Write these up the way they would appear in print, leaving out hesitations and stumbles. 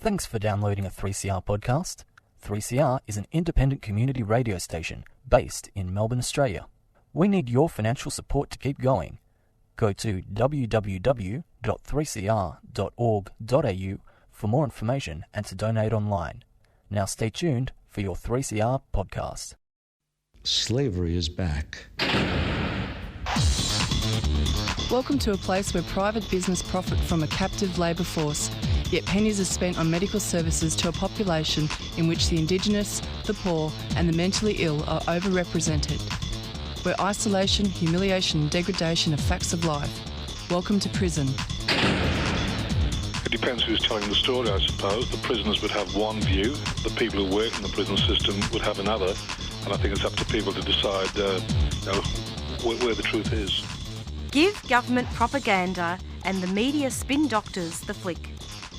Thanks for downloading a 3CR podcast. 3CR is an independent community radio station based in Melbourne, Australia. We need your financial support to keep going. Go to www.3cr.org.au for more information and to donate online. Now stay tuned for your 3CR podcast. Slavery is back. Welcome to a place where private business profit from a captive labour force, yet pennies are spent on medical services to a population in which the Indigenous, the poor and the mentally ill are overrepresented. Where isolation, humiliation and degradation are facts of life. Welcome to prison. It depends who's telling the story, I suppose. The prisoners would have one view, the people who work in the prison system would have another, and I think it's up to people to decide where the truth is. Give government propaganda and the media spin doctors the flick.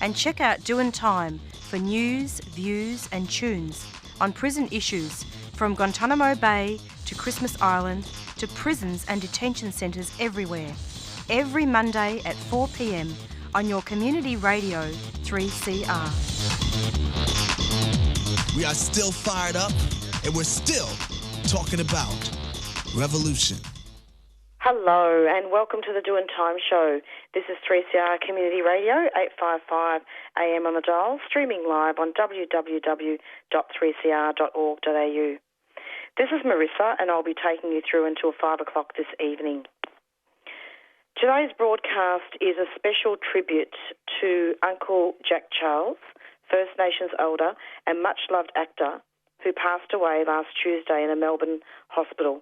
And check out Doin Time for news, views and tunes on prison issues from Guantanamo Bay to Christmas Island to prisons and detention centres everywhere. Every Monday at 4 p.m. on your community radio 3CR. We are still fired up and we're still talking about revolution. Hello and welcome to the Doin Time show. This is 3CR Community Radio, 855 AM on the dial, streaming live on www.3cr.org.au. This is Marisa and I'll be taking you through until 5 o'clock this evening. Today's broadcast is a special tribute to Uncle Jack Charles, First Nations elder and much-loved actor who passed away last Tuesday in a Melbourne hospital.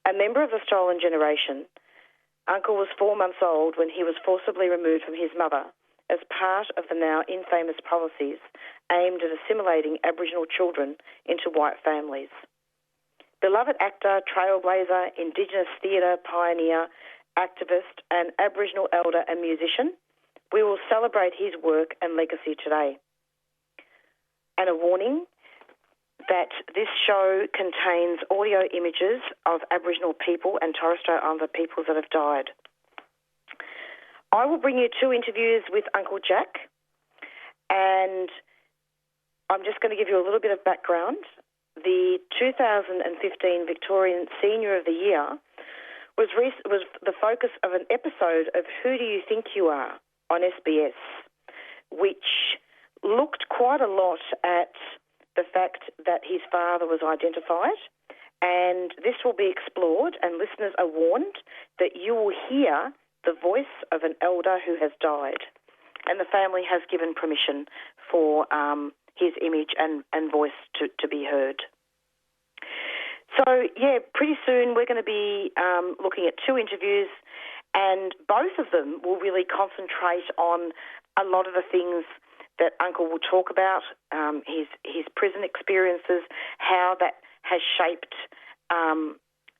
A member of the stolen generation, Uncle was 4 months old when he was forcibly removed from his mother as part of the now infamous policies aimed at assimilating Aboriginal children into white families. Beloved actor, trailblazer, Indigenous theatre pioneer, activist and Aboriginal elder and musician, we will celebrate his work and legacy today. And a warning that this show contains audio images of Aboriginal people and Torres Strait Islander peoples that have died. I will bring you 2 interviews with Uncle Jack, and I'm just going to give you a little bit of background. The 2015 Victorian Senior of the Year was the focus of an episode of Who Do You Think You Are on SBS, which looked quite a lot at the fact that his father was identified, and this will be explored, and listeners are warned that you will hear the voice of an elder who has died, and the family has given permission for his image and voice to be heard. So, pretty soon we're going to be looking at 2 interviews, and both of them will really concentrate on a lot of the things that Uncle will talk about, his prison experiences, how that has shaped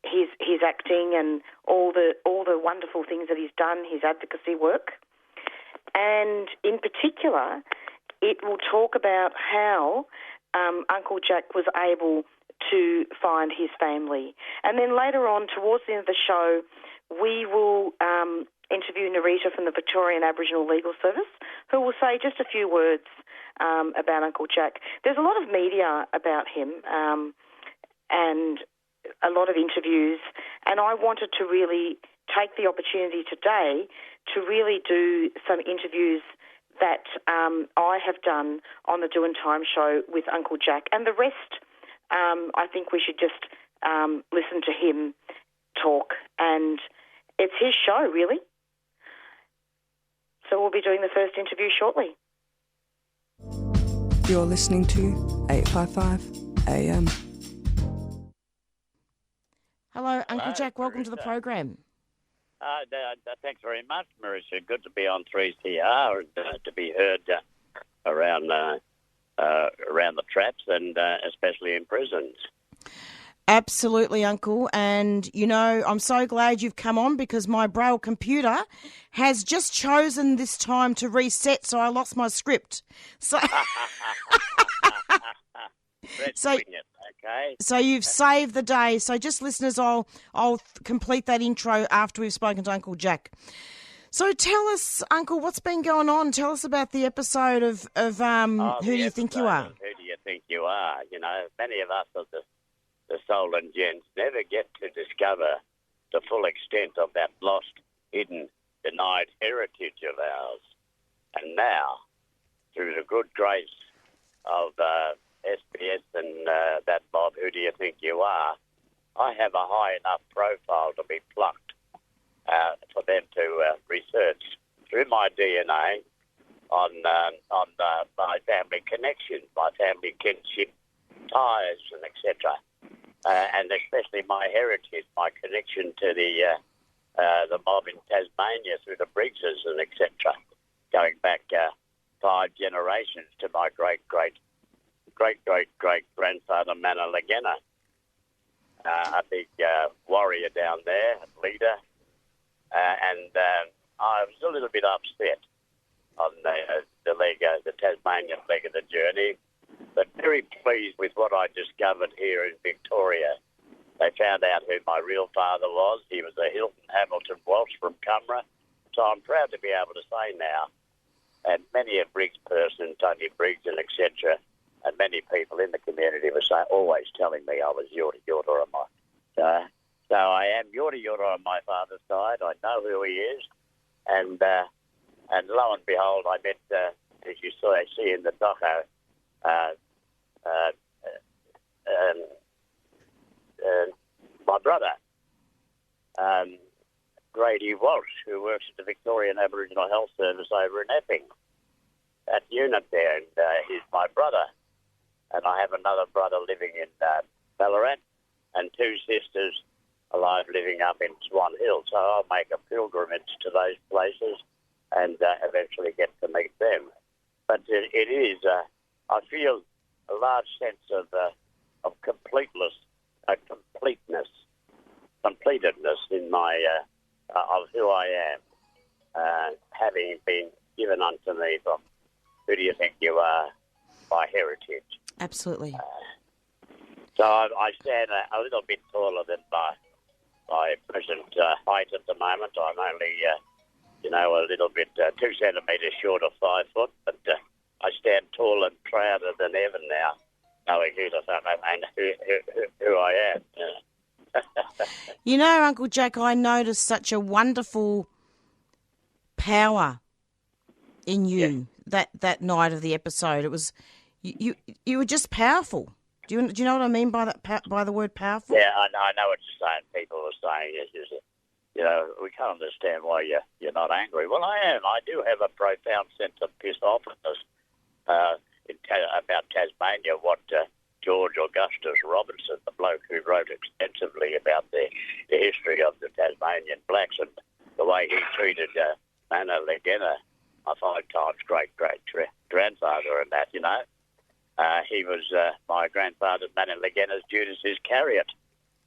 his acting and all the wonderful things that he's done, his advocacy work. And in particular, it will talk about how Uncle Jack was able to find his family. And then later on, towards the end of the show, we will interview Narita from the Victorian Aboriginal Legal Service, who will say just a few words about Uncle Jack. There's a lot of media about him and a lot of interviews, and I wanted to really take the opportunity today to really do some interviews that I have done on the Doin Time show with Uncle Jack, and the rest I think we should just listen to him talk, and it's his show, really. So we'll be doing the first interview shortly. You're listening to 855 AM. Hello, Uncle Jack. Welcome to the program. Thanks very much, Marisa. Good to be on 3CR and to be heard around the traps and especially in prisons. Absolutely, Uncle. And, you know, I'm so glad you've come on because my Braille computer has just chosen this time to reset, so I lost my script. So, so you've saved the day. So just listeners, I'll complete that intro after we've spoken to Uncle Jack. So tell us, Uncle, what's been going on? Tell us about the episode of Who Do You Think You Are? Who do you think you are? You know, many of us of the stolen gents never get to discover the full extent of that lost, hidden, denied heritage of ours. And now, through the good grace of SBS and that mob, Who Do You Think You Are, I have a high enough profile to be plucked for them to research through my DNA on my family connections, my family kinship ties, and etc. And especially my heritage, my connection to the mob in Tasmania through the Briggses and etc. Going back 5 generations to my great grandfather Manna Legena, a big warrior down there, leader, and I was a little bit upset on the Tasmanian leg of the journey, but very pleased with what I discovered here in Victoria. They found out who my real father was. He was a Hilton Hamilton Walsh from Cumra, so I'm proud to be able to say now, and many a Briggs person, Tony Briggs and etc., and many people in the community were always telling me I was Yorta on my so I am Yorta on my father's side. I know who he is, and lo and behold, I met, as you see in the doco, my brother, Grady Walsh, who works at the Victorian Aboriginal Health Service over in Epping, that unit there, and he's my brother. And I have another brother living in Ballarat and 2 sisters alive living up in Swan Hill. So I'll make a pilgrimage to those places and eventually get to meet them. But it is, I feel a large sense of completeness in my, of who I am, having been given unto me from Who Do You Think You Are, by heritage. Absolutely. So I stand a little bit taller than my present height at the moment. I'm only, a little bit 2 centimetres short of 5 foot, but I stand tall and prouder than ever now, knowing who I am. You know, Uncle Jack, I noticed such a wonderful power in you that night of the episode. It was you were just powerful. Do you know what I mean by that? By the word powerful? Yeah, I know what you're saying. People are saying we can't understand why you're not angry. Well, I am. I do have a profound sense of piss offness about Tasmania. What George Augustus Robinson, the bloke who wrote extensively about the history of the Tasmanian blacks and the way he treated Manna Legena, my 5 times great-grandfather and that, he was my grandfather Manna Legena's Judas Iscariot,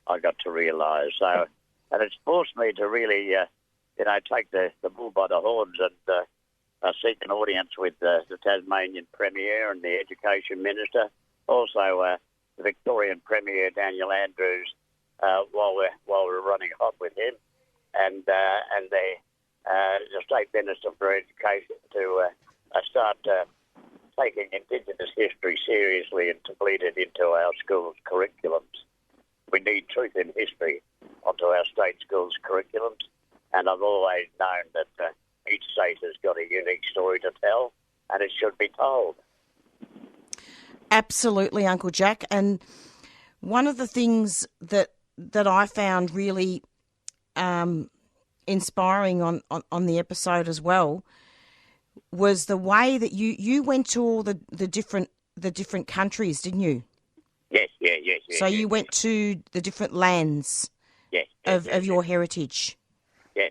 I got to realise. So, and it's forced me to really, take the bull by the horns and seek an audience with the Tasmanian Premier and the Education Minister, also the Victorian Premier Daniel Andrews, while we're running hot with him, and the State Minister for Education to start taking Indigenous history seriously and to bleed it into our schools' curriculums. We need truth in history onto our state schools' curriculums, and I've always known that each state has got a unique story to tell, and it should be told. Absolutely, Uncle Jack. And one of the things that I found really inspiring on the episode as well was the way that you went to all the different countries, didn't you? Yes. So you went to the different lands of your heritage. Yeah.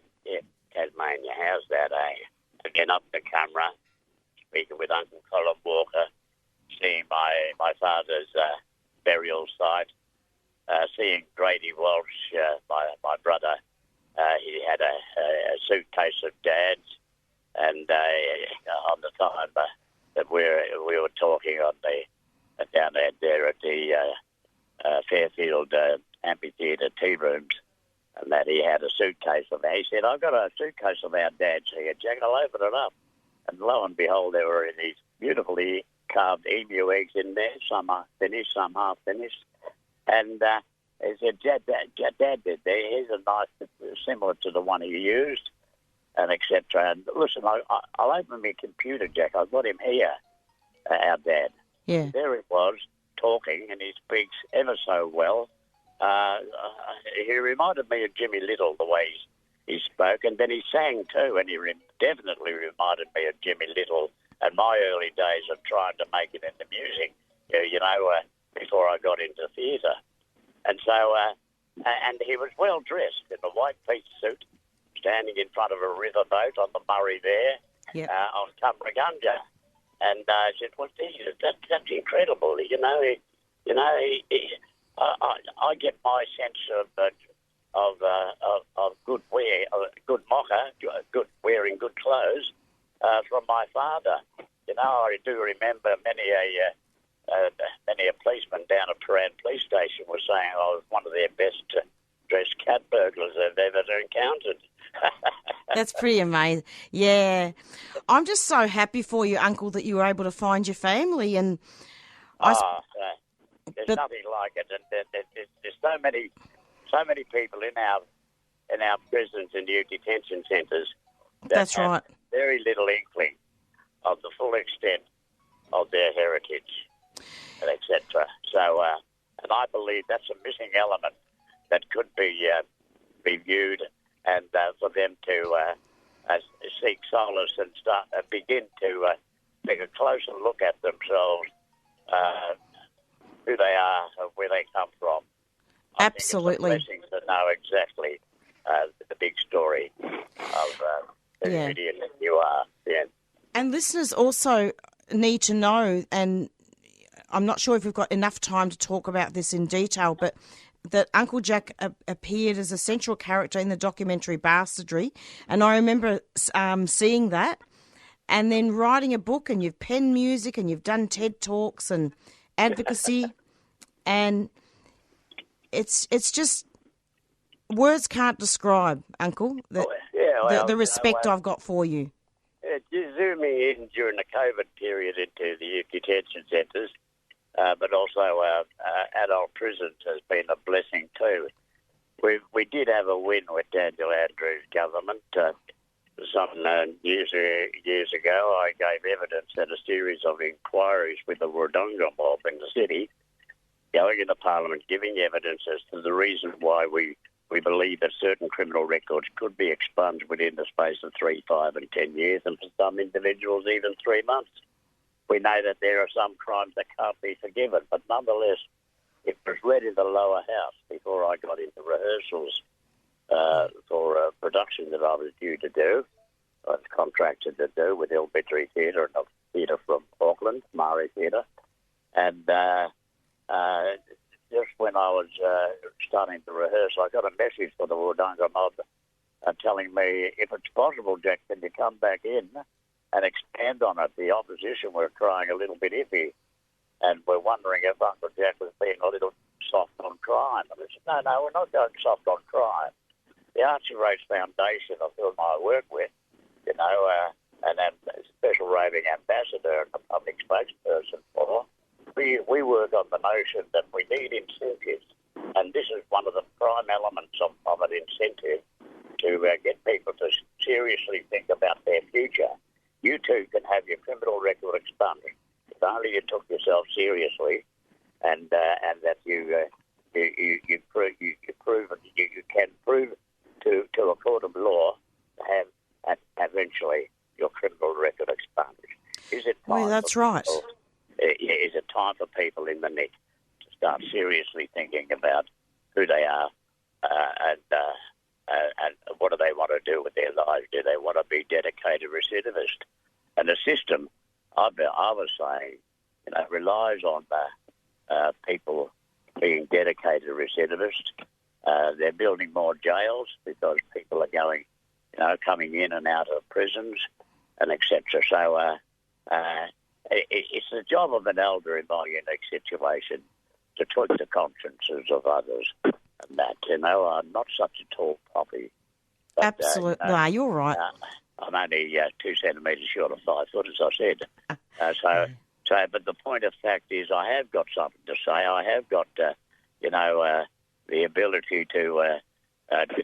Tasmania, how's that, eh? Again, up to Cumra, speaking with Uncle Colin Walker, seeing my father's burial site, seeing Grady Walsh, my brother. He had a suitcase of Dad's, and on the time that we were talking on down there at the Fairfield Amphitheatre tea rooms, and that he had a suitcase of that. He said, I've got a suitcase of our dad's here, Jack. I'll open it up. And lo and behold, there were these beautifully carved emu eggs in there. Some are finished, some half finished. And he said, Dad did there. Here's a knife similar to the one he used, and etc. And listen, I'll open my computer, Jack. I've got him here, our dad. Yeah. There he was, talking, and he speaks ever so well. He reminded me of Jimmy Little, the way he spoke, and then he sang too, and he definitely reminded me of Jimmy Little and my early days of trying to make it into music, before I got into theatre. And so, and he was well dressed in a white piece suit, standing in front of a riverboat on the Murray there, on Cumbregunga. And I said, well, geez, that's incredible. I get my sense of good wear, good mocha, good wearing good clothes from my father. I do remember many a policeman down at Paran Police Station was saying I was one of their best dressed cat burglars they've ever encountered. That's pretty amazing. Yeah. I'm just so happy for you, Uncle, that you were able to find your family. And there's nothing like it. And there's so many people in our prisons and youth detention centres that have very little inkling of the full extent of their heritage, and etc. So, and I believe that's a missing element that could be viewed, and for them to seek solace and begin to take a closer look at themselves, who they are, and where they come from. Absolutely. I think it's a blessing to know exactly the big story of who idiot that you are. Yeah. And listeners also need to know, and I'm not sure if we've got enough time to talk about this in detail, but that Uncle Jack appeared as a central character in the documentary Bastardry. And I remember seeing that and then writing a book, and you've penned music and you've done TED Talks and advocacy. And it's just, words can't describe, Uncle, the respect I've got for you. Zooming in during the COVID period into the youth detention centres, but also adult prisons has been a blessing too. We did have a win with Daniel Andrews' government. Some years ago, I gave evidence at a series of inquiries with the Wodonga mob in the city, going into Parliament, giving evidence as to the reason why we believe that certain criminal records could be expunged within the space of 3, 5 and 10 years, and for some individuals even 3 months. We know that there are some crimes that can't be forgiven, but nonetheless, it was read in the lower house before I got into rehearsals for a production that I was due to do. I was contracted to do with Ilbitry Theatre and a theatre from Auckland, Mari Theatre. And just when I was starting to rehearse, I got a message from the Wodonga mob telling me, if it's possible, Jack, can you come back in and expand on it? The opposition were crying a little bit iffy, and we're wondering if Uncle Jack was being a little soft on crime. And I said, no, we're not going soft on crime. The Archie Rose Foundation, whom I work with, and then Special Roving Ambassador and the public spokesperson for, we work on the notion that we need incentives, and this is one of the prime elements of an incentive to get people to seriously think about their future. You too can have your criminal record expunged if only you took yourself seriously, and that you can prove to a court of law to have eventually your criminal record expunged. Is it time? Well, that's right. Is it time for people in the nick to start seriously thinking about who they are and what do they want to do with their lives? Do they want to be dedicated recidivist? And the system, I was saying, relies on people being dedicated recidivist. They're building more jails because people are coming in and out of prisons and etc. So it's the job of an elder in my unique situation to tweak the consciences of others. And that. I'm not such a tall poppy. But, Absolutely. No, you're right. I'm only 2 centimetres short of 5 foot, as I said. But the point of fact is, I have got something to say. I have got, the ability to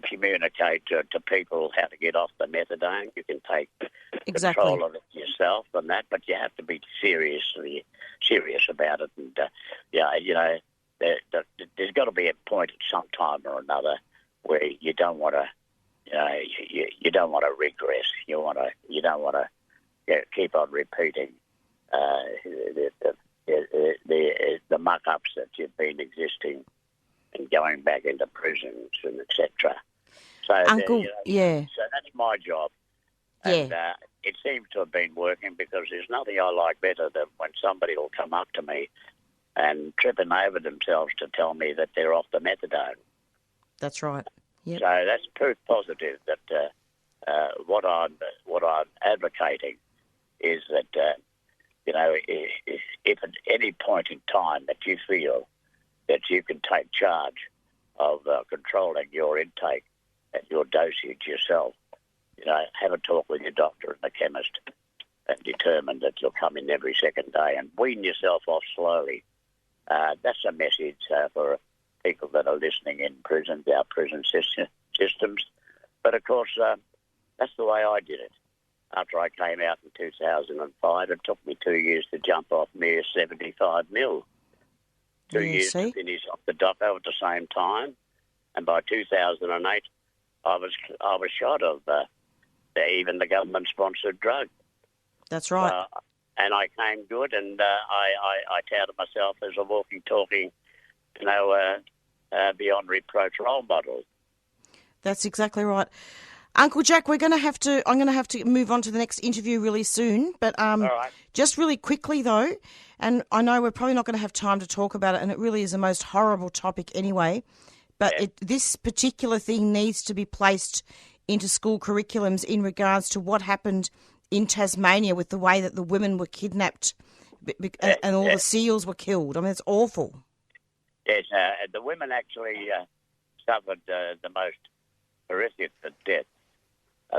communicate to people how to get off the methadone. You can take control of it yourself and that, but you have to be serious about it. And there's got to be a point at some time or another where you don't want to, you don't want to regress. You don't want to keep on repeating the muck-ups that you've been existing and going back into prisons and etc. So, Uncle, so that's my job. And it seems to have been working, because there's nothing I like better than when somebody will come up to me and tripping over themselves to tell me that they're off the methadone. That's right. Yep. So that's proof positive that what I'm advocating is that if at any point in time that you feel that you can take charge of controlling your intake and your dosage yourself, have a talk with your doctor and the chemist and determine that you'll come in every second day and wean yourself off slowly. That's a message for people that are listening in prisons, our prison systems. But, of course, that's the way I did it. After I came out in 2005, it took me 2 years to jump off mere 75 mil. 2 years to finish off the doco at the same time. And by 2008, I was shot of even the government-sponsored drug. That's right. And I came good, and I touted myself as a walking, talking, beyond reproach role model. That's exactly right. Uncle Jack, I'm going to have to move on to the next interview really soon. But All right. Just really quickly, though, and I know we're probably not going to have time to talk about it, and it really is the most horrible topic anyway, but this particular thing needs to be placed into school curriculums in regards to what happened in Tasmania with the way that the women were kidnapped and all the seals were killed. I mean, it's awful. Yes, the women actually suffered the most horrific death.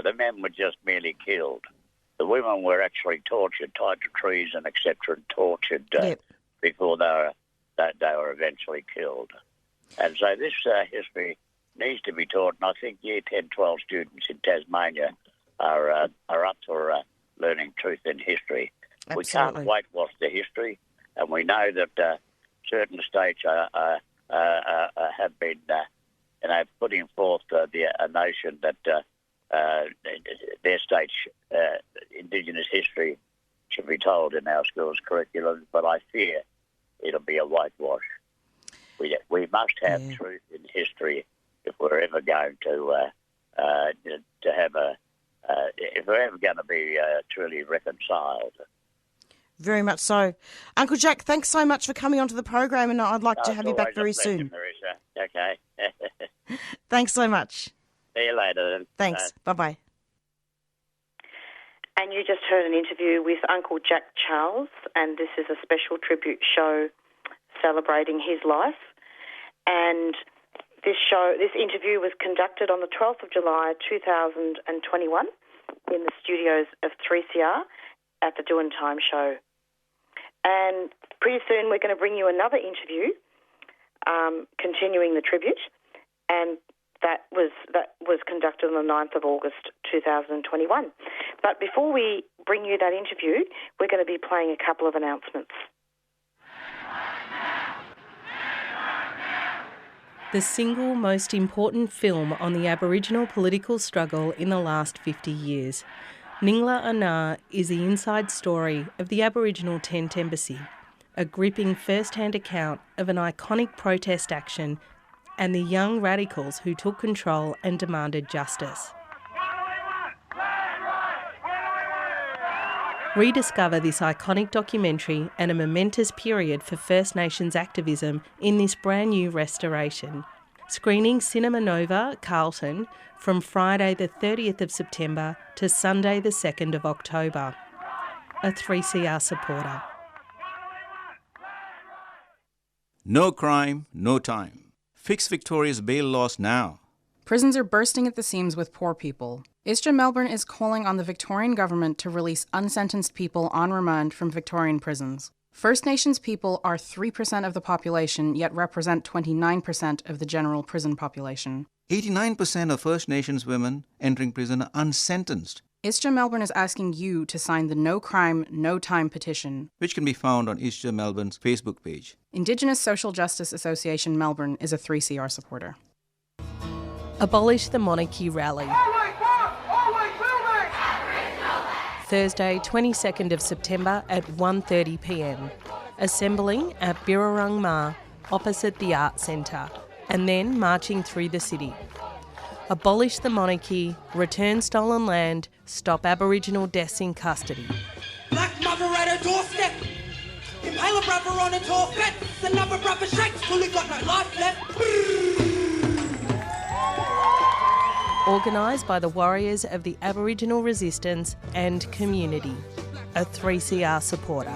The men were just merely killed. The women were actually tortured, tied to trees and etc., and tortured before they were eventually killed. And so this history needs to be taught, and I think Year 10, 12 students in Tasmania are up for learning truth in history. Absolutely. We can't whitewash the history, and we know that certain states have been putting forth a notion that their state's Indigenous history should be told in our schools' curriculum, but I fear it'll be a whitewash. We must have truth in history if we're ever going to have if we're ever going to be truly reconciled. Very much so. Uncle Jack, thanks so much for coming onto the program, and I'd like to have you back very soon. Marisa. Okay. Thanks so much. See you later then. Thanks. Bye-bye. And you just heard an interview with Uncle Jack Charles, and this is a special tribute show celebrating his life. And this interview was conducted on the 12th of July 2021 in the studios of 3CR at the Doin Time show. And pretty soon we're going to bring you another interview continuing the tribute, and that was conducted on the 9th of August 2021. But before we bring you that interview, we're going to be playing a couple of announcements. The single most important film on the Aboriginal political struggle in the last 50 years. Ningla Anar is the inside story of the Aboriginal Tent Embassy, a gripping first-hand account of an iconic protest action and the young radicals who took control and demanded justice. Rediscover this iconic documentary and a momentous period for First Nations activism in this brand new restoration. Screening Cinema Nova, Carlton, from Friday the 30th of September to Sunday the 2nd of October. A 3CR supporter. No crime, no time. Fix Victoria's bail laws now. Prisons are bursting at the seams with poor people. ISJA Melbourne is calling on the Victorian Government to release unsentenced people on remand from Victorian prisons. First Nations people are 3% of the population, yet represent 29% of the general prison population. 89% of First Nations women entering prison are unsentenced, ISJA Melbourne is asking you to sign the No Crime, No Time petition, which can be found on ISJA Melbourne's Facebook page. Indigenous Social Justice Association Melbourne is a 3CR supporter. Abolish the Monarchy Rally. Thursday, 22nd of September at 1:30pm. Assembling at Birrarung Ma, opposite the Arts Centre, and then marching through the city. Abolish the monarchy, return stolen land, stop Aboriginal deaths in custody. Black mother at her doorstep. Impale a brother on a tall fence. Another brother shakes till he got no life left. Organised by the Warriors of the Aboriginal Resistance and Community, a 3CR supporter.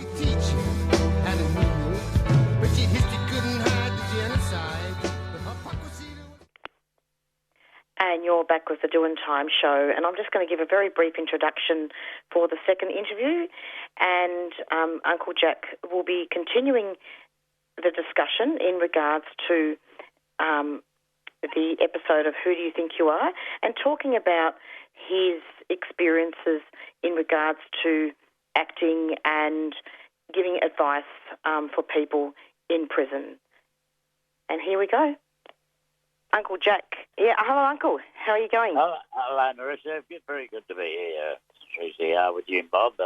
And you're back with the Doin Time show, and I'm just going to give a very brief introduction for the second interview, and Uncle Jack will be continuing the discussion in regards to the episode of Who Do You Think You Are, and talking about his experiences in regards to acting and giving advice for people in prison. And here we go. Uncle Jack. Yeah, hello, Uncle. How are you going? Hello, Marissa. Very good to be here, 3CR, with you and Bob.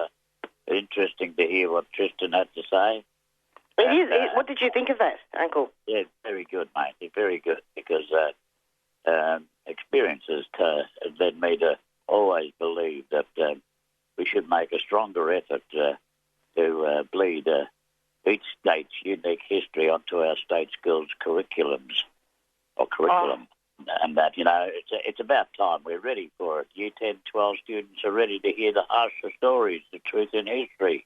Interesting to hear what Tristan had to say. It is. What did you think of that, Uncle? Yeah, very good, mate. Very good, because experiences led me to always believe that we should make a stronger effort to bleed each state's unique history onto our state schools curriculums. And that, it's about time. We're ready for it. Year 10, 12 students are ready to hear the harsher stories, the truth in history.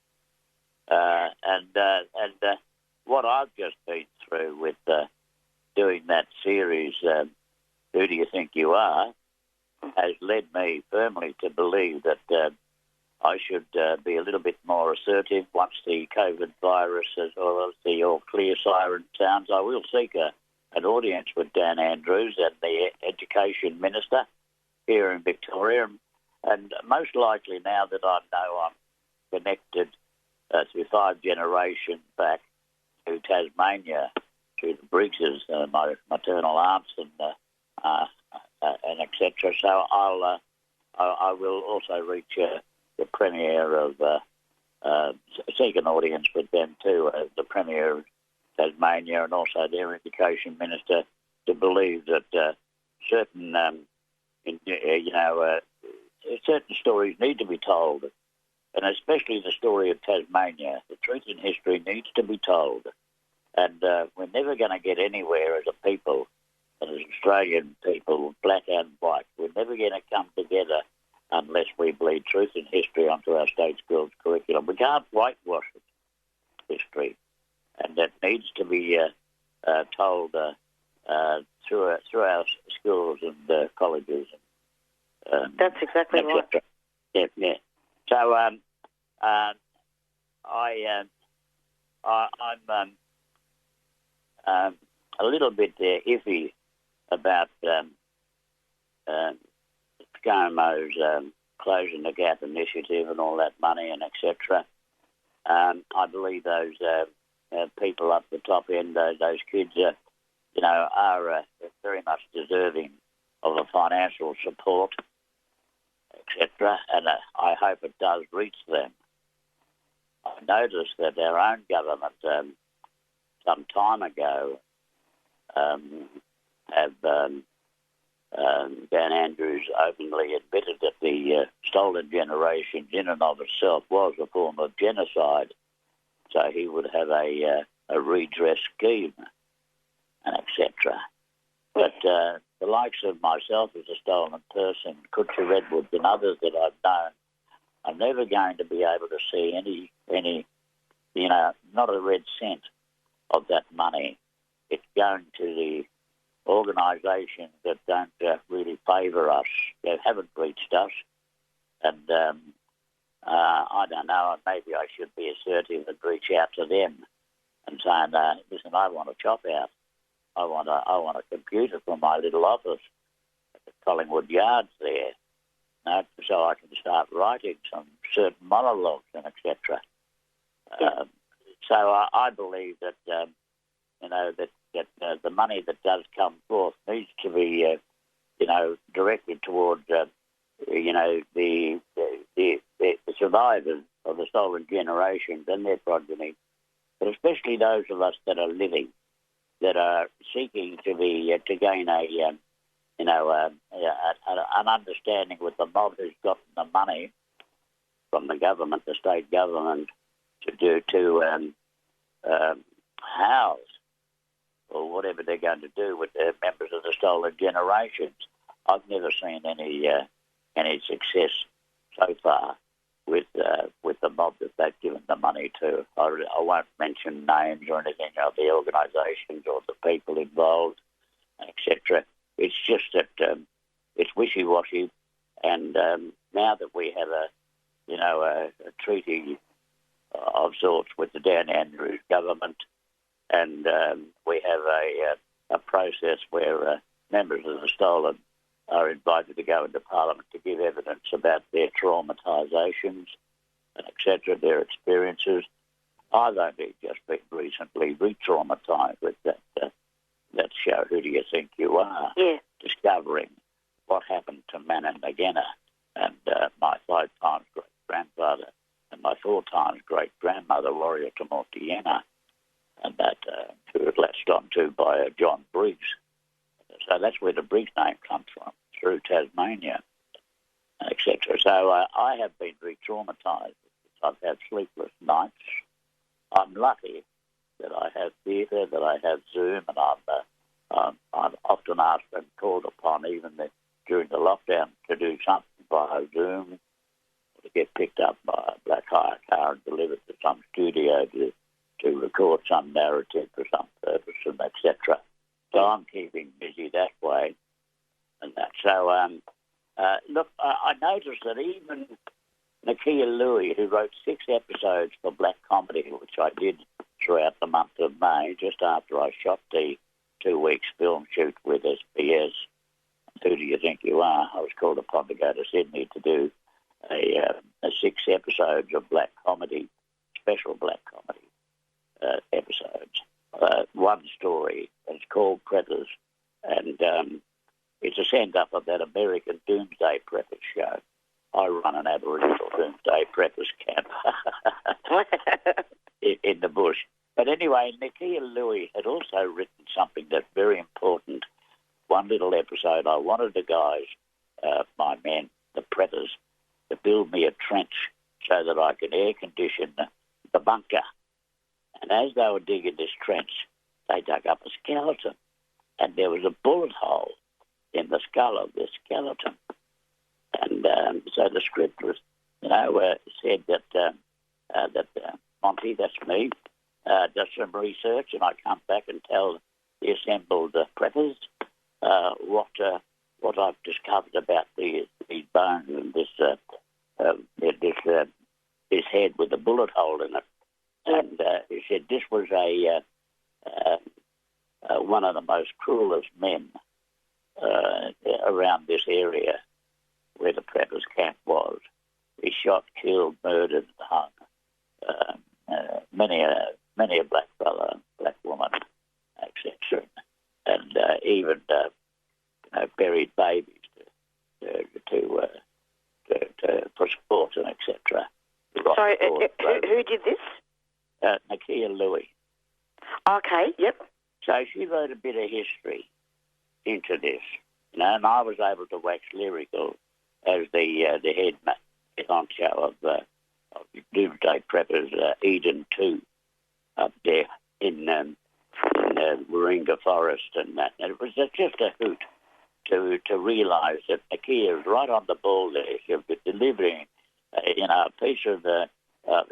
And what I've just been through with doing that series, Who Do You Think You Are, has led me firmly to believe that I should be a little bit more assertive. Once the COVID virus, or the all clear siren sounds, I will seek an audience with Dan Andrews and the Education Minister here in Victoria. And most likely, now that I know I'm connected through 5 generations back to Tasmania, to the Briggses, my maternal aunts and etc. So I will also reach the Premier of seek an audience with them too, the Premier of Tasmania, and also their Education Minister, to believe that certain certain stories need to be told, and especially the story of Tasmania. The truth in history needs to be told, and we're never going to get anywhere as a people, as Australian people, black and white. We're never going to come together unless we bleed truth in history onto our state schools curriculum. We can't whitewash history, and that needs to be told through our schools and colleges. That's exactly right. Yeah. So I'm a little bit iffy about ScoMo's Closing the Gap initiative and all that money and etc. I believe those people up the top end, those kids, are very much deserving of a financial support, etc. And I hope it does reach them. I noticed that our own government, some time ago, have Dan Andrews openly admitted that the stolen generations in and of itself was a form of genocide. So he would have a redress scheme and etc. But the likes of myself as a stolen person, Kutcha Redwoods and others that I've known, are never going to be able to see any not a red cent of that money. It's going to organisations that don't really favour us. They haven't reached us. And I don't know, maybe I should be assertive and reach out to them and saying, listen, I want a chop out. I want a computer for my little office at the Collingwood Yards there, so I can start writing some certain monologues and etc. So I believe that that the money that does come forth needs to be directed towards the survivors of the stolen generations and their progeny, but especially those of us that are living, that are seeking to gain an understanding with the mob who's gotten the money from the government, the state government, to house or whatever they're going to do with the members of the stolen generations. I've never seen any success so far with the mob that they've given the money to. I won't mention names or anything of the organisations or the people involved, etc. It's just that it's wishy-washy, and now that we have a treaty of sorts with the Dan Andrews government, and we have a process where members of the stolen are invited to go into Parliament to give evidence about their traumatisations and etc., their experiences. I've only just been recently re-traumatised with that show, Who Do You Think You Are? Yeah. Discovering what happened to Mananagana and my 5 times great-grandfather and my 4 times great-grandmother, Warrior Tamortiana, and that who was latched onto by John Briggs. So that's where the Briggs name comes from, through Tasmania, etc. So I have been re-traumatised. I've had sleepless nights. I'm lucky that I have theatre, that I have Zoom, and I'm often asked and called upon, even during the lockdown, to do something via Zoom, to get picked up by a black hire car and delivered to some studio to record some narrative for some purpose, and etc. So I'm keeping busy that way. And that. So, look, I noticed that even Nakia Louie, who wrote 6 episodes for Black Comedy, which I did throughout the month of May, just after I shot the 2 weeks film shoot with SBS, Who Do You Think You Are? I was called upon to go to Sydney to do a 6 episodes of black comedy, special black comedy episodes. One story, it's called Preppers, and it's a send-up of that American Doomsday Preppers show. I run an Aboriginal Doomsday Preppers camp in the bush. But anyway, Nakia Louie had also written something that's very important. One little episode, I wanted the guys, my men, the Preppers, to build me a trench so that I could air condition the bunker. And as they were digging this trench, they dug up a skeleton, and there was a bullet hole in the skull of this skeleton. And so the script was, said that Monty, that's me, does some research, and I come back and tell the assembled preppers what I've discovered about these bones and this head with a bullet hole in it. And he said this was one of the most cruelest men around this area where the preppers camp was. He shot, killed, murdered, hung many a black fella, black woman, etc., and even buried babies for sport and etc. Sorry, who did this? Nakia Louie. Okay, yep. So she wrote a bit of history into this, and I was able to wax lyrical as the head honcho of Doomsday Preppers, Eden 2, up there in Warringah Forest and that. And it was just a hoot to realise that Nakia is right on the ball there. She'll be delivering a piece of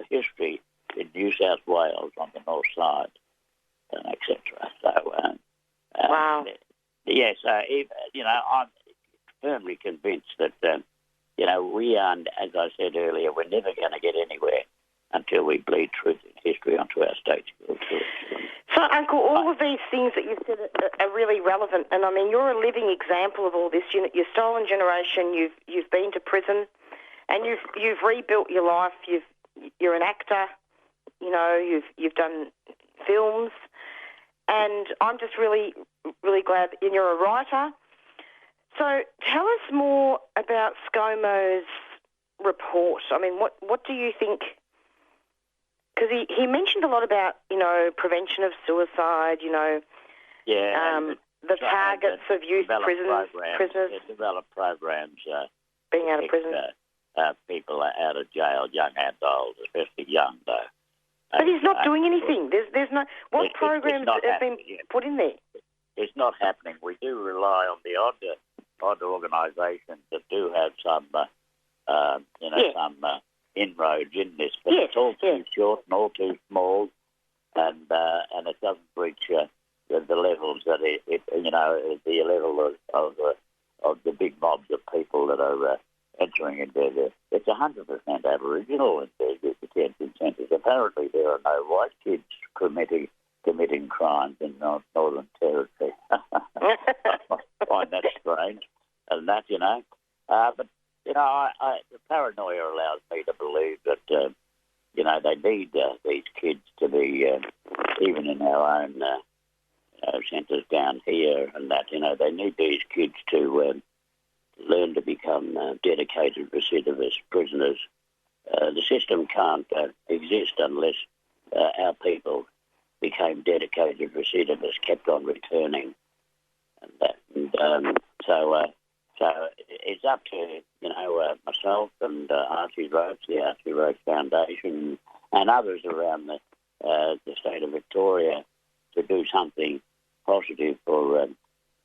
history in New South Wales on the north side, etc. So, wow. The Yes, I'm firmly convinced that, we are, as I said earlier, we're never going to get anywhere until we bleed truth and history onto our state schools. So, Uncle, all of these things that you've said are really relevant, and I mean, you're a living example of all this. You're stolen generation. You've been to prison, and you've rebuilt your life. You're an actor. You've done films, and I'm just really, really glad. And you're a writer. So, tell us more about ScoMo's report. I mean, what do you think? Because he mentioned a lot about, prevention of suicide, the targets of youth prisoners. Develop programs. Being out of prison. People out of jail, young adults, especially young, though. But he's not doing anything. There's no... What programs have been put in there? It's not happening. We do rely on the odd organisations that do have some, some inroads in this, but it's all too short and all too small, and it doesn't reach the levels that the level of the big mobs of people that are entering into there. It's 100% Aboriginal in the detention centres. Apparently, there are no white kids committing crimes in Northern Territory. I find that strange, and that but. The paranoia allows me to believe that, they need these kids to be, even in our own centres down here, and that, they need these kids to learn to become dedicated recidivist prisoners. The system can't exist unless our people became dedicated recidivists, kept on returning, and that. So it's up to, myself and Archie Roach, the Archie Roach Foundation, and others around the state of Victoria to do something positive for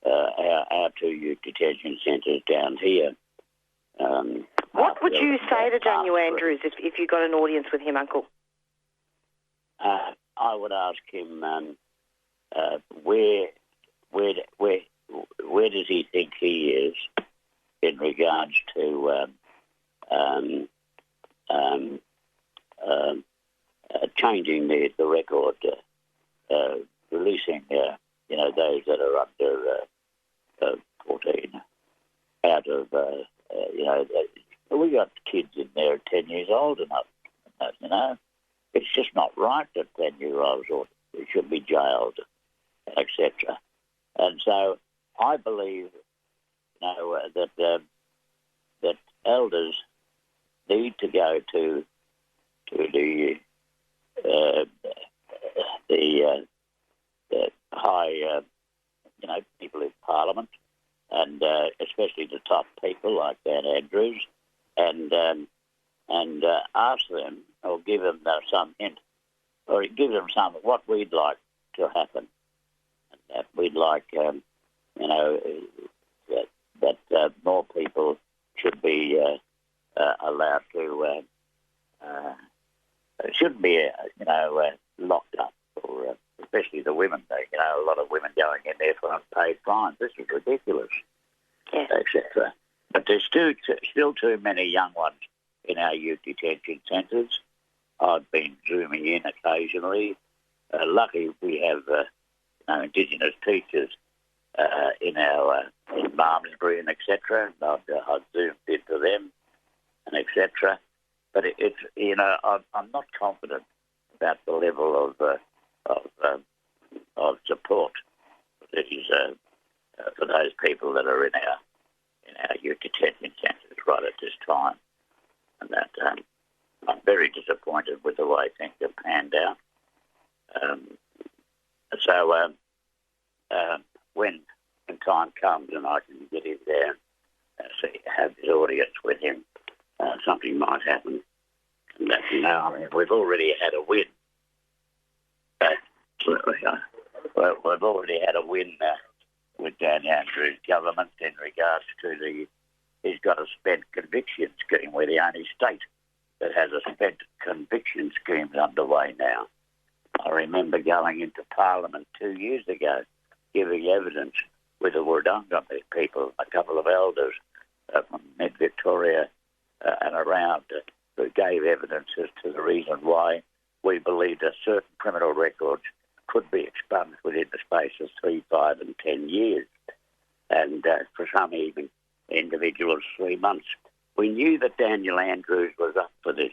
our two youth detention centres down here. What would you say to Daniel Andrews if you got an audience with him, Uncle? I would ask him where does he think he is in regards to changing the record, releasing those that are under 14 out of we got kids in there 10 years old and up. It's just not right that 10-year-olds should be jailed, etc. And so I believe that elders need to go to the high people in Parliament, and especially the top people like Dan Andrews, and ask them or give them some hint, or give them some of what we'd like to happen, and that we'd like that more people should be allowed to shouldn't be locked up, or especially the women. A lot of women going in there for unpaid fines. This is ridiculous, etc. But there's still too many young ones in our youth detention centres. I've been zooming in occasionally. Lucky we have Indigenous teachers in Malmesbury and etc. I've zoomed into them and etc. But I'm not confident about the level of support that is for those people that are in our youth detention centres right at this time, and that I'm very disappointed with the way things have panned out. So when time comes and I can get in there and have his audience with him, something might happen. And that, we've already had a win. We've already had a win with Dan Andrews' government in regards to he's got a spent conviction scheme. We're the only state that has a spent conviction scheme underway now. I remember going into Parliament 2 years ago, giving evidence with the Wurundjeri people, a couple of elders from mid-Victoria and around who gave evidence as to the reason why we believed that certain criminal records could be expunged within the space of 3, 5 and 10 years, and for some even individuals 3 months. We knew that Daniel Andrews was up for this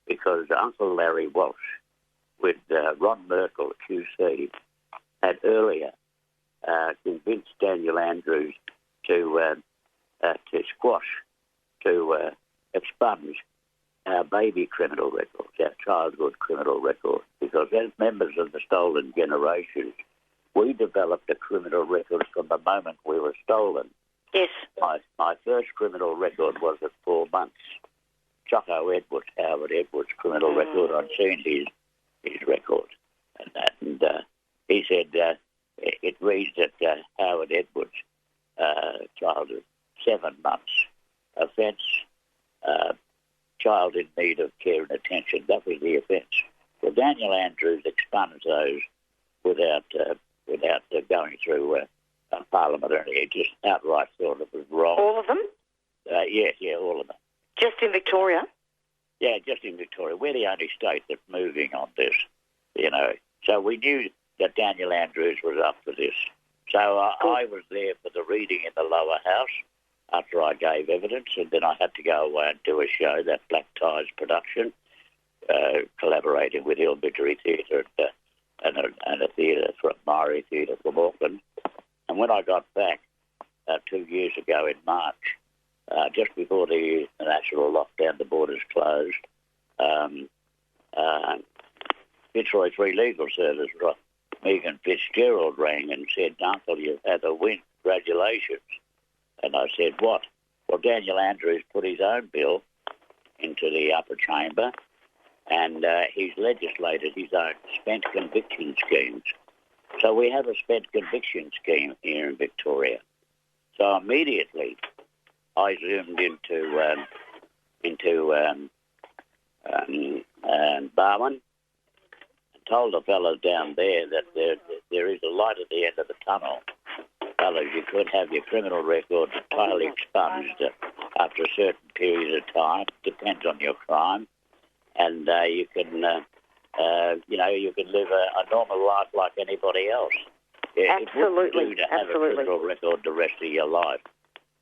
because Uncle Larry Walsh with Ron Merkel, QC, had earlier convinced Daniel Andrews to squash, to expunge our baby criminal records, our childhood criminal records, because as members of the stolen generations, we developed a criminal record from the moment we were stolen. Yes. My first criminal record was at 4 months. Howard Edwards' criminal record, I'd seen his record. And he said it reads that Howard Edwards' childhood, 7 months. Offence, child in need of care and attention. That was the offence. Well, Daniel Andrews expunged those without going through Parliament or anything. He just outright thought it was wrong. All of them? Yeah, all of them. Just in Victoria? Yeah, just in Victoria. We're the only state that's moving on this, you know. So we knew that Daniel Andrews was up for this. So I was there for the reading in the lower house after I gave evidence, and then I had to go away and do a show, that Black Ties production, collaborating with Ilbidgery Theatre and a theatre from Maori Theatre from Auckland. And when I got back 2 years ago in March, just before the national lockdown, the borders closed, Fitzroy Free Legal Service, Megan Fitzgerald rang and said, "Uncle, you've had a win. Congratulations." And I said, "What?" Well, Daniel Andrews put his own bill into the upper chamber, and he's legislated his own spent conviction schemes. So we have a spent conviction scheme here in Victoria. So immediately I zoomed into Barwon and told the fellows down there that there is a light at the end of the tunnel. Fellows, you could have your criminal record entirely expunged after a certain period of time. Depends on your crime, and you can, you can live a normal life like anybody else. Absolutely. It wouldn't do to have a criminal record the rest of your life,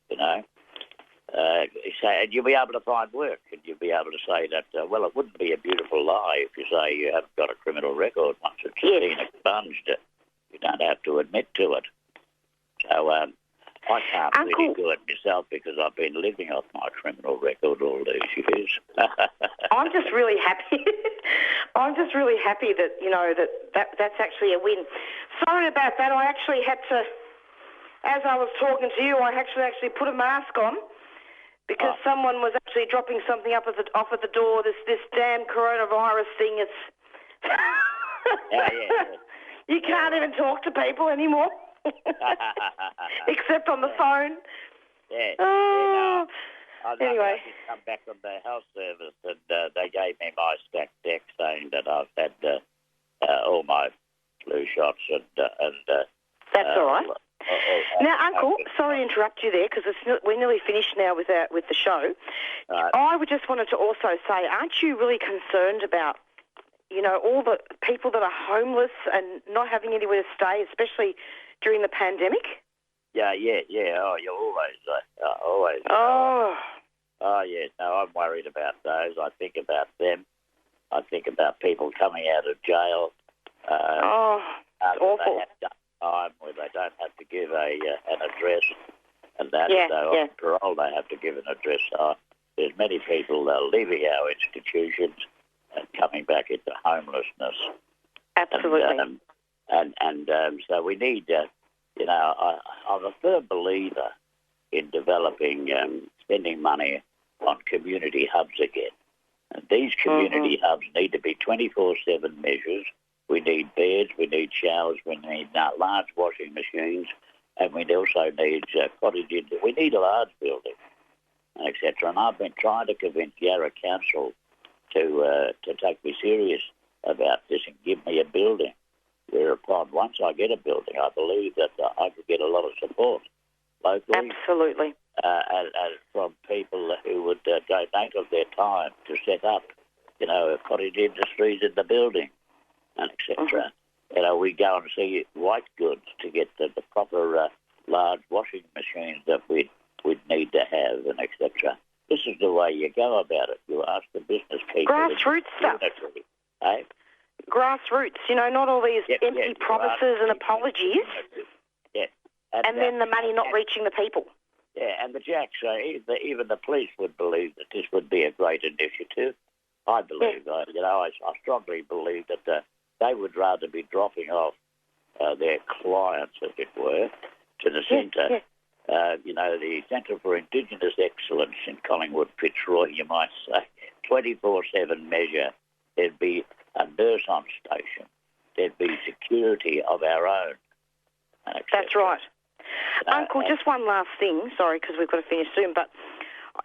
you know. And you'll be able to find work, and you'll be able to say that, well, it wouldn't be a beautiful lie if you say you haven't got a criminal record once it's been expunged. You don't have to admit to it. So I can't really do it myself because I've been living off my criminal record all these years. I'm just really happy. I'm just really happy that, you know, that's actually a win. Sorry about that. I actually had to, as I was talking to you, I actually put a mask on because someone was actually dropping something off at the door. This damn coronavirus thing. It's you can't even talk to people anymore. Except on the phone. Anyway. I just come back from the health service and they gave me my stacked deck saying that I've had all my flu shots and that's all right. Now, Uncle, sorry to interrupt you there because we're nearly finished now with the show. I just wanted to also say, aren't you really concerned about, you know, all the people that are homeless and not having anywhere to stay, especially during the pandemic? Yeah. Oh, you're always. Oh, yeah. No, I'm worried about those. I think about them. I think about people coming out of jail. Awful. They have time where they don't have to give an address, and that. On parole, they have to give an address. There's many people leaving our institutions and coming back into homelessness. Absolutely. So we need, I'm a firm believer in developing, spending money on community hubs again. And these community hubs need to be 24/7 measures. We need beds, we need showers, we need large washing machines, and we also need cottages. We need a large building, etc. And I've been trying to convince Yarra Council to take me serious about this and give me a building. whereupon once I get a building, I believe that I could get a lot of support locally. Absolutely. And from people who would donate of their time to set up, cottage industries in the building and etc. We go and see white goods to get the proper large washing machines that we'd need to have and etc. This is the way you go about it. You ask the business people. Grassroots stuff. Eh? Grassroots, not all these empty promises and apologies. Yeah. And then the money not reaching the people. Yeah, and the Jacks, even the police would believe that this would be a great initiative. I believe, I strongly believe that they would rather be dropping off their clients, as it were, to the centre. The Centre for Indigenous Excellence in Collingwood, Fitzroy, you might say, 24/7 measure. There'd be a nurse on station. There'd be security of our own. That's right. Uncle, just one last thing. Sorry, because we've got to finish soon. But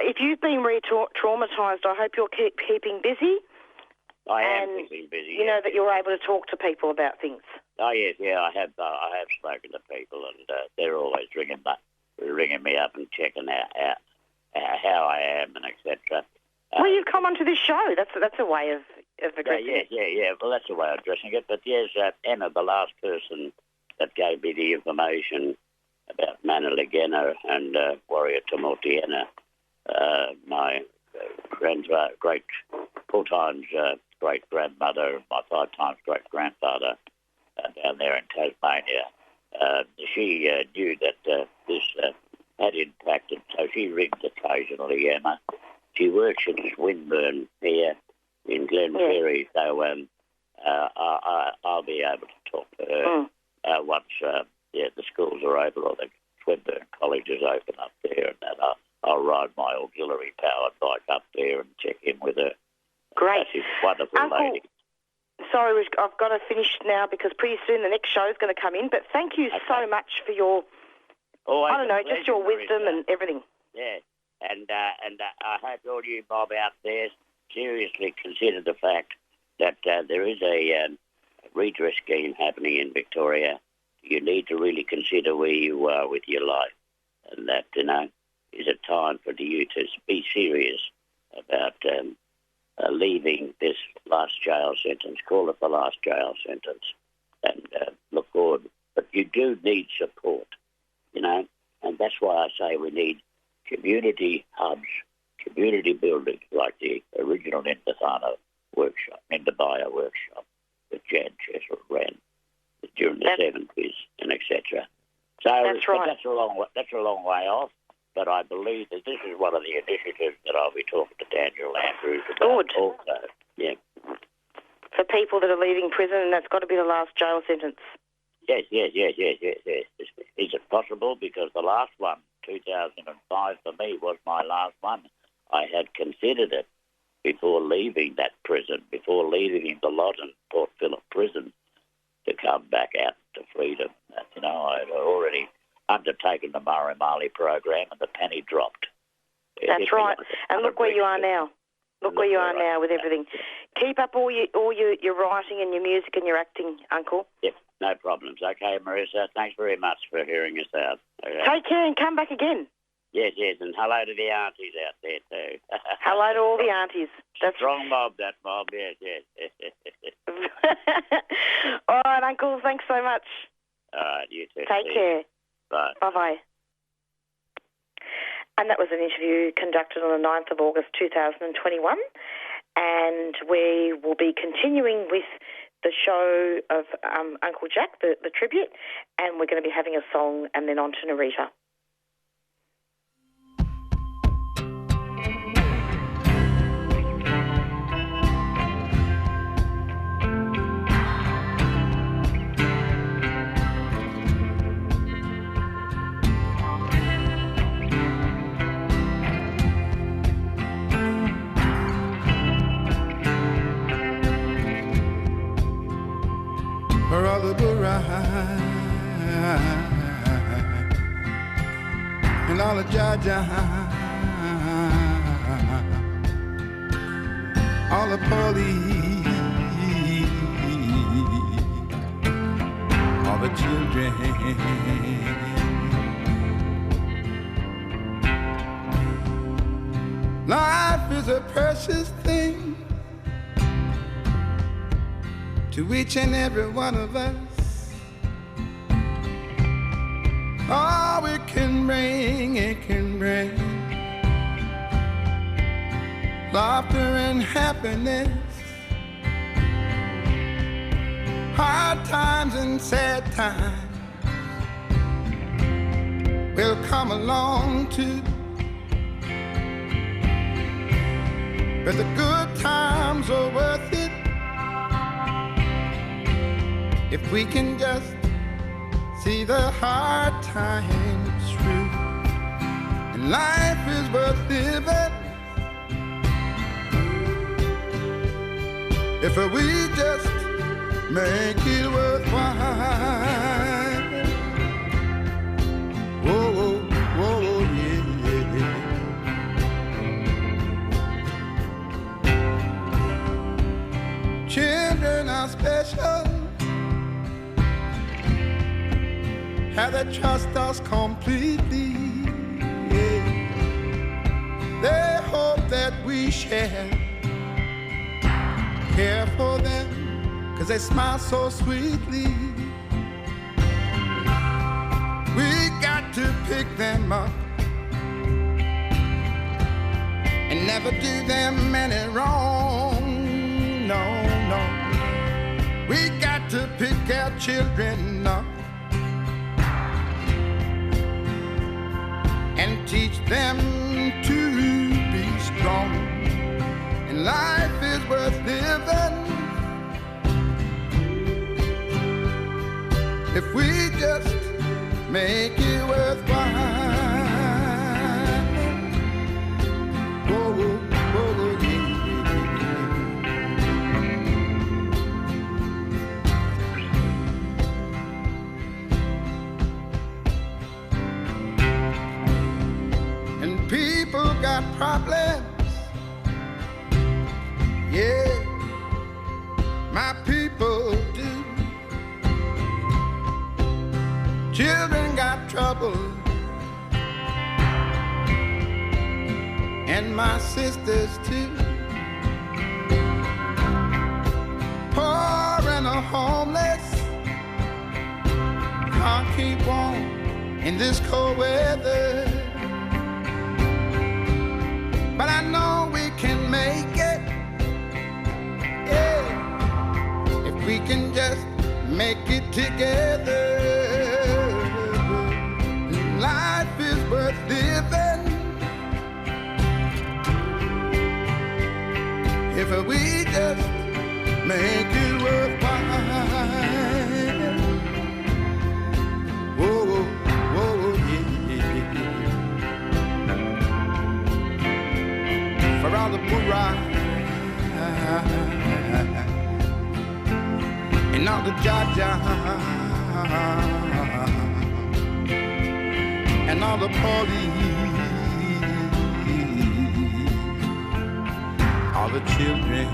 if you've been re-traumatised, I hope you're keeping busy. I am keeping busy. You know that you're able to talk to people about things. Oh yes, I have spoken to people, and they're always ringing me up and checking out how I am and etc. Well, you come onto this show. That's a way of addressing it. Yeah. Well, that's a way of addressing it. But yes, Emma, the last person that gave me the information about Mana Legena and Warrior Tamortiana, my great 4 times great-grandmother, my 5 times great-grandfather down there in Tasmania. She knew that this had impacted, so she rings occasionally, Emma. She works in Swinburne here in Glenferrie, so I'll be able to talk to her once the schools are open or the Swinburne College is open up there, and then I'll ride my auxiliary-powered bike up there and check in with her. Great. She's a wonderful lady. Sorry, I've got to finish now because pretty soon the next show is going to come in, but thank you so much for your, just your wisdom and everything. Yeah, and I hope all you mob out there seriously consider the fact that there is a redress scheme happening in Victoria. You need to really consider where you are with your life, and that, is it time for you to be serious about leaving this last jail sentence, call it the last jail sentence, and look forward. But you do need support, and that's why I say we need community hubs, community buildings like the original Indathana workshop, Indabaya workshop that Jan Chesser ran during the 70s and etc. So that's right. That's a long way off. But I believe that this is one of the initiatives that I'll be talking to Daniel Andrews about. Good. Also. Yeah. For people that are leaving prison, and that's got to be the last jail sentence. Yes. Is it possible? Because the last one, 2005, for me was my last one. I had considered it before leaving that prison, before leaving the Loddon Port Phillip prison to come back out to freedom. I had already undertaken the Murray Marley program, and the penny dropped. That's right. And look where you are now. Look where you are now with everything. Keep up all your writing and your music and your acting, Uncle. Yep, no problems. Okay, Marisa, thanks very much for hearing us out. Okay. Take care and come back again. Yes, and hello to the aunties out there too. Hello to all the aunties. That's strong mob, that mob. Yes. All right, Uncle. Thanks so much. All right, you too. Take care. Bye. Bye-bye. And that was an interview conducted on the 9th of August 2021. And we will be continuing with the show of Uncle Jack, the tribute, and we're going to be having a song and then on to Narita. And all the Jaja, all the police, our children. Life is a precious thing to each and every one of us. Oh, it can bring laughter and happiness, hard times and sad times will come along too. But the good times are worth it if we can just see the hard times through. And life is worth living if we just make it worthwhile. Whoa, whoa, yeah. Children are special, how they trust us completely. Yeah. They hope that we share care for them, 'cause they smile so sweetly. We got to pick them up and never do them any wrong. No, no. We got to pick our children up and teach them to be strong. And life is worth living if we just make it worthwhile. Whoa, whoa, whoa, yeah. And people got problems. Yeah, my people do. Children got trouble, and my sisters too. Poor and the homeless can't keep warm in this cold weather, but I know we can make it. We can just make it together. Life is worth living if we just make it worthwhile. Whoa, whoa, yeah. For all the poor and all the Jaja, and all the police, all the children,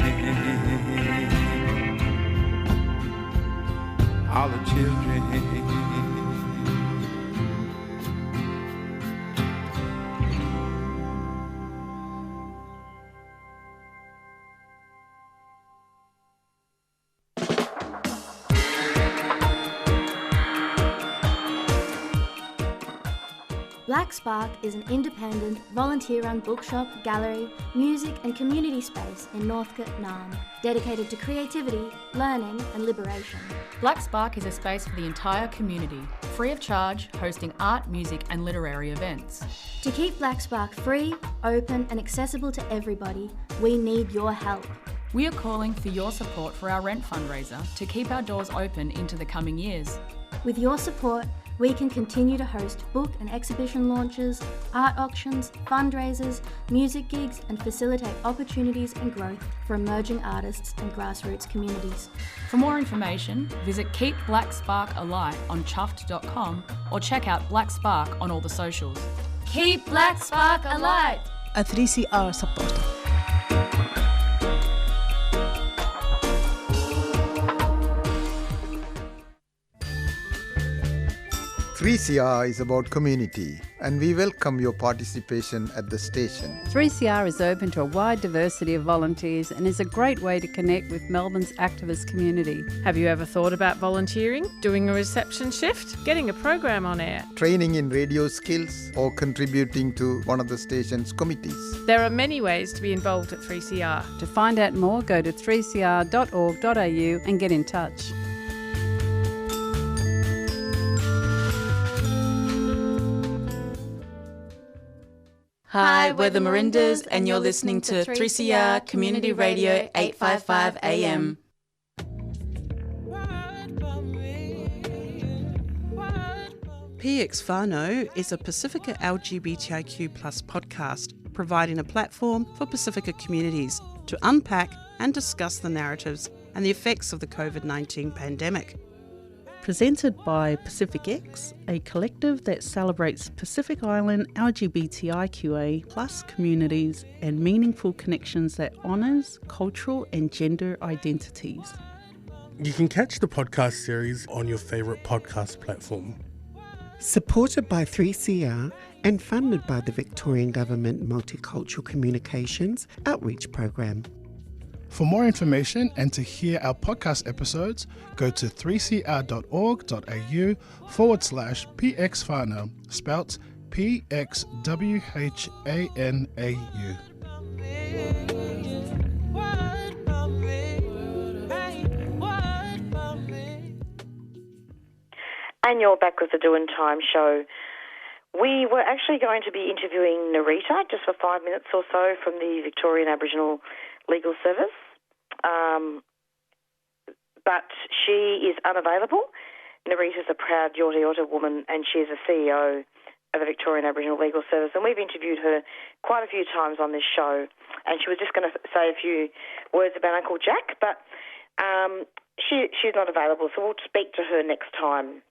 all the children. Black Spark is an independent, volunteer-run bookshop, gallery, music and community space in Northcote, Naarm, dedicated to creativity, learning and liberation. Black Spark is a space for the entire community, free of charge, hosting art, music and literary events. To keep Black Spark free, open and accessible to everybody, we need your help. We are calling for your support for our rent fundraiser to keep our doors open into the coming years. With your support, we can continue to host book and exhibition launches, art auctions, fundraisers, music gigs and facilitate opportunities and growth for emerging artists and grassroots communities. For more information, visit Keep Black Spark Alight on chuffed.com or check out Black Spark on all the socials. Keep Black Spark Alight! A 3CR supporter. 3CR is about community, and we welcome your participation at the station. 3CR is open to a wide diversity of volunteers and is a great way to connect with Melbourne's activist community. Have you ever thought about volunteering, doing a reception shift, getting a program on air? Training in radio skills or contributing to one of the station's committees. There are many ways to be involved at 3CR. To find out more, go to 3cr.org.au and get in touch. Hi, we're the Marindas and you're listening to 3CR Community Radio 855 AM. PX Whānau is a Pacifica LGBTIQ+ podcast providing a platform for Pacifica communities to unpack and discuss the narratives and the effects of the COVID-19 pandemic. Presented by Pacific X, a collective that celebrates Pacific Island LGBTIQA+ communities and meaningful connections that honours cultural and gender identities. You can catch the podcast series on your favourite podcast platform. Supported by 3CR and funded by the Victorian Government Multicultural Communications Outreach Program. For more information and to hear our podcast episodes, go to 3cr.org.au/PX Whānau, spelt PXWHANAU. And you're back with the Doin Time show. We were actually going to be interviewing Narita just for 5 minutes or so from the Victorian Aboriginal Legal Service, but she is unavailable. Narita's a proud Yorta Yorta woman and she is the CEO of the Victorian Aboriginal Legal Service, and we've interviewed her quite a few times on this show, and she was just going to say a few words about Uncle Jack, but she's not available, so we'll speak to her next time.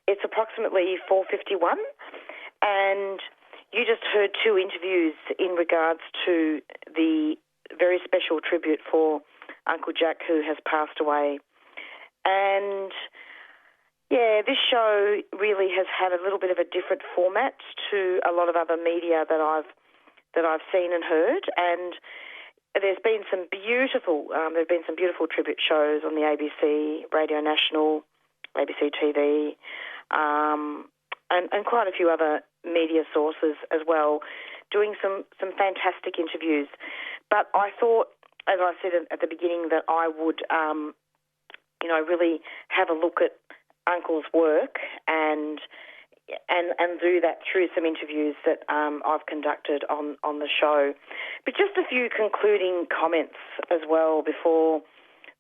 It's approximately 4:51, and you just heard two interviews in regards to the very special tribute for Uncle Jack, who has passed away. And yeah, this show really has had a little bit of a different format to a lot of other media that I've seen and heard. And there's been some beautiful tribute shows on the ABC, Radio National, ABC TV, and quite a few other media sources as well, doing some fantastic interviews. But I thought, as I said at the beginning, that I would, really have a look at Uncle's work and do that through some interviews that I've conducted on the show. But just a few concluding comments as well before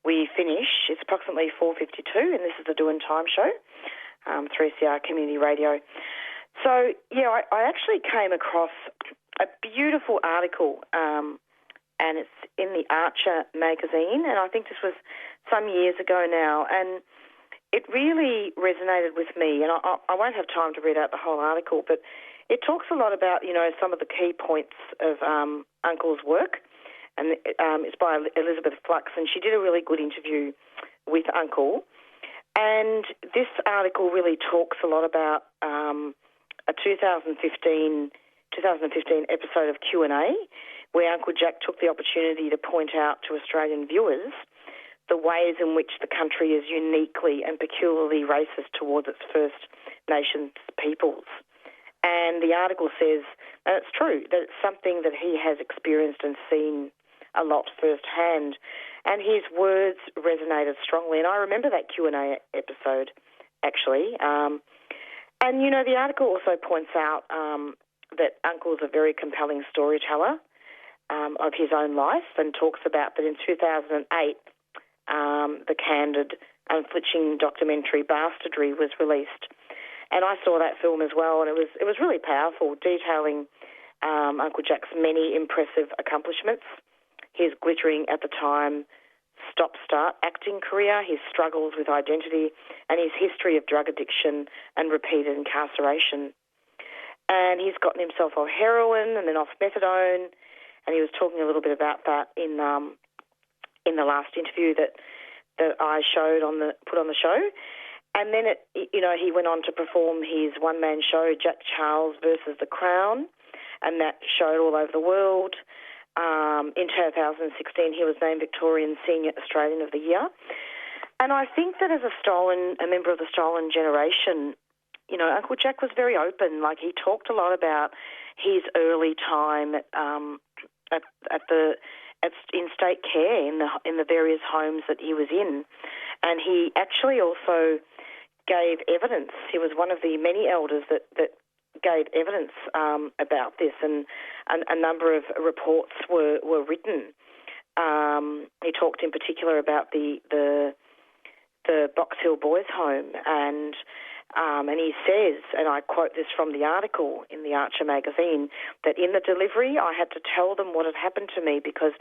we finish. It's approximately 4:52, and this is the Doin Time show, 3CR Community Radio. So, yeah, I actually came across a beautiful article, and it's in the Archer magazine, and I think this was some years ago now, and it really resonated with me, and I won't have time to read out the whole article, but it talks a lot about, some of the key points of Uncle's work, and it's by Elizabeth Flux, and she did a really good interview with Uncle, and this article really talks a lot about a 2015 episode of Q&A, where Uncle Jack took the opportunity to point out to Australian viewers the ways in which the country is uniquely and peculiarly racist towards its First Nations peoples. And the article says, and it's true, that it's something that he has experienced and seen a lot firsthand, and his words resonated strongly. And I remember that Q&A episode, actually. And, the article also points out that Uncle's a very compelling storyteller of his own life, and talks about that in 2008, the candid, unflinching documentary Bastardry was released. And I saw that film as well, and it was really powerful, detailing Uncle Jack's many impressive accomplishments, his glittering at the time stop-start acting career, his struggles with identity, and his history of drug addiction and repeated incarceration. And he's gotten himself off heroin and then off methadone, and he was talking a little bit about that in the last interview that I put on the show. And then, he went on to perform his one-man show, Jack Charles versus the Crown, and that showed all over the world. In 2016, he was named Victorian Senior Australian of the Year. And I think that as a member of the Stolen generation, Uncle Jack was very open. Like, he talked a lot about his early time in state care in the various homes that he was in, and he actually also gave evidence. He was one of the many elders that gave evidence about this, and a number of reports were written. He talked in particular about the Box Hill Boys Home, and he says, and I quote this from the article in the Archer magazine, that in the delivery I had to tell them what had happened to me because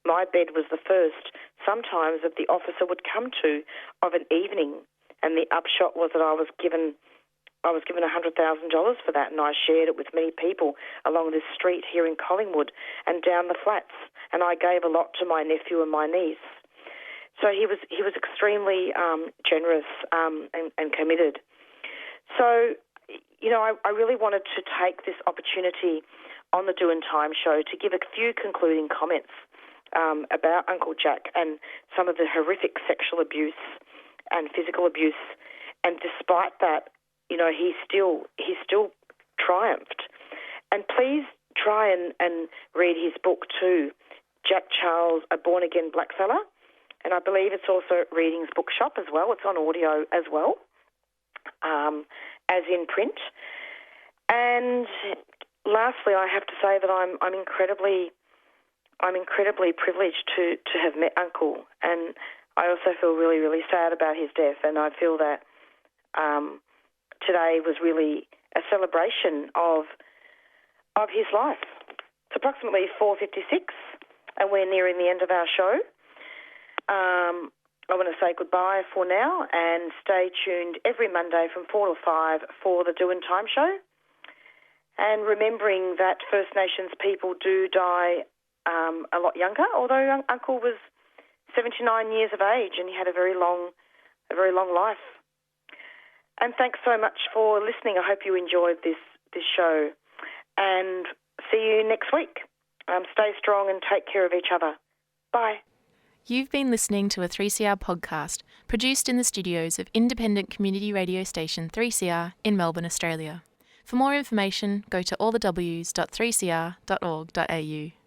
my bed was the first sometimes that the officer would come to of an evening, and the upshot was that I was given $100,000 for that, and I shared it with many people along this street here in Collingwood and down the flats, and I gave a lot to my nephew and my niece. So he was extremely generous and committed. So, I really wanted to take this opportunity on the Doin Time show to give a few concluding comments about Uncle Jack and some of the horrific sexual abuse and physical abuse. And despite that, he still triumphed. And please try and read his book too, Jack Charles, A Born-Again Blackfella. And I believe it's also at Readings Bookshop as well. It's on audio as well, as in print. And lastly, I have to say that I'm incredibly privileged to have met Uncle, and I also feel really, really sad about his death. And I feel that today was really a celebration of his life. It's approximately 4:56, and we're nearing the end of our show. I want to say goodbye for now and stay tuned every Monday from 4 to 5 for the Doin Time show. And remembering that First Nations people do die a lot younger, although Uncle was 79 years of age and he had a very long life. And thanks so much for listening. I hope you enjoyed this show. And see you next week. Stay strong and take care of each other. Bye. You've been listening to a 3CR podcast produced in the studios of independent community radio station 3CR in Melbourne, Australia. For more information, go to allthews.3cr.org.au.